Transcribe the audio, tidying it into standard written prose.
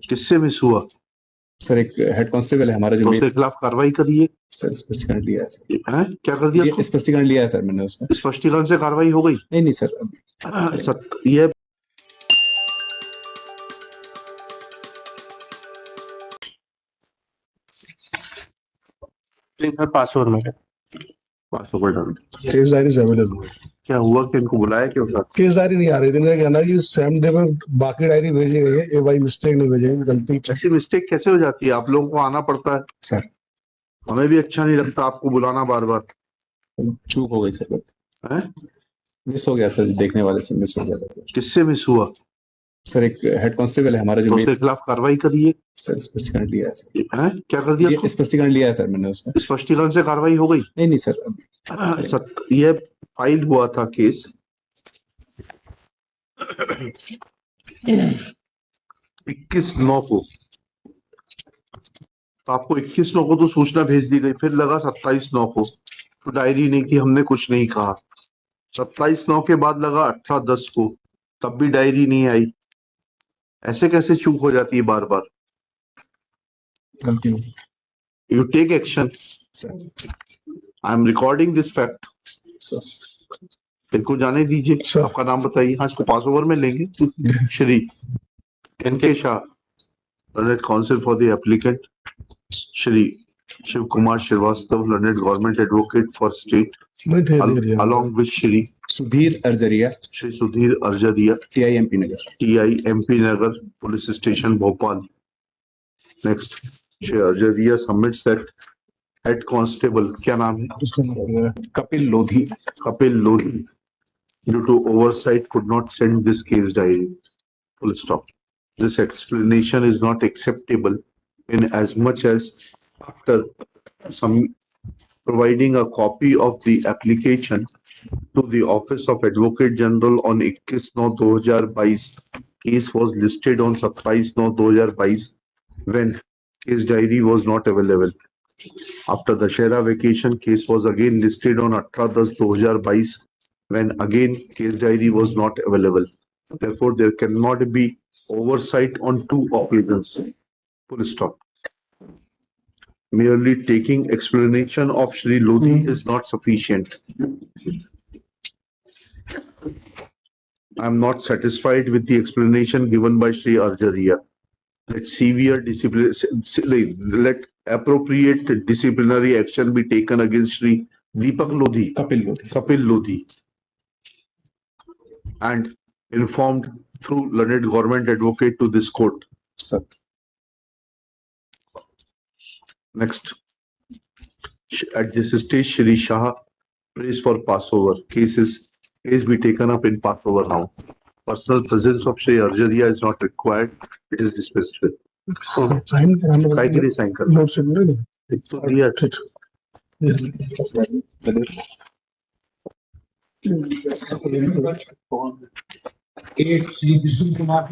किससे मिस हुआ? सर एक हेड कांस्टेबल है हमारा जो तो उसके खिलाफ कार्रवाई करिए। सर स्पष्टीकरण लिया है सर। हैं? क्या कर दिया? ये स्पष्टीकरण लिया है सर मैंने उसमें। स्पष्टीकरण से कार्रवाई हो गई? नहीं सर ये पासवर्ड में पासवर्ड डाल। केस डायरी से अवेलेबल है। क्या हुआ कि इनको बुलाया क्यों था? केस डायरी नहीं आ रही थी, इन्होंने कहना कि सेम डे में बाकी डायरी भेजी गई है, ये बाई मिस्टेक नहीं भेजी, गलती। ऐसी मिस्टेक कैसे हो जाती है? आप लोगों को आना पड़ता है सर। हमें भी अच्छा नहीं लगता आपको बुलाना बार बार। चूक हो गई सर, हैं? मिस हो गया सर, देखने वाले से मिस हो गया था सर। किससे मिस हुआ? सर एक हेड कांस्टेबल है हमारा जो तो उसके खिलाफ कार्रवाई करिए। सर स्पष्टीकरण लिया है सर। हैं? क्या कर दिया? ये स्पष्टीकरण लिया है सर मैंने उसमें। स्पष्टीकरण से कार्रवाई हो गई? नहीं सर ये फाइल हुआ था केस 21/9 को। तो आपको 21/9 को तो सूचना भेज दी गई, फिर लगा 27/9 को तो डायरी नहीं की, हमने कुछ नहीं कहा। 27/9 के बाद लगा 18/10 को, तब भी डायरी नहीं आई। ऐसे कैसे चूक हो जाती है बार बार? गलती हो you take action. I am recording this fact. इनको जाने दीजिए। आपका नाम बताइए। हाँ, इसको पास ओवर में लेंगे। Shri N K. Shah, learned counsel for the applicant. Shri Shiv Kumar Shrivastava, learned government advocate for state, along with Shri Sudhir Arjariya, Shri Sudhir Arjariya, TI MP Nagar police station Bhopal. Next, Shri Arjariya submits that head constable, क्या नाम है? Kapil Lodhi, due to oversight could not send this case diary. Full stop. This explanation is not acceptable in as much as after some providing a copy of the application to the Office of Advocate General on 21/9/2022. Case was listed on 27/9/2022 when case diary was not available. After the Shera vacation, case was again listed on 18/10/2022 when again case diary was not available. Therefore, there cannot be oversight on two occasions. Full stop. Merely taking explanation of Shri Lodhi is not sufficient. I am not satisfied with the explanation given by Shri Arjaria. Let appropriate disciplinary action be taken against Shri Kapil Lodhi, and informed through learned government advocate to this court. Sir. Next, at this stage, Shri Shah prays for Passover. Case be taken up in Passover now. Personal presence of Shri Arjaria is not required. It is dismissed with. Sign कराना काय के लिए sign करना? Note से मिले ना? तो दिया। एक श्री विष्णु कुमार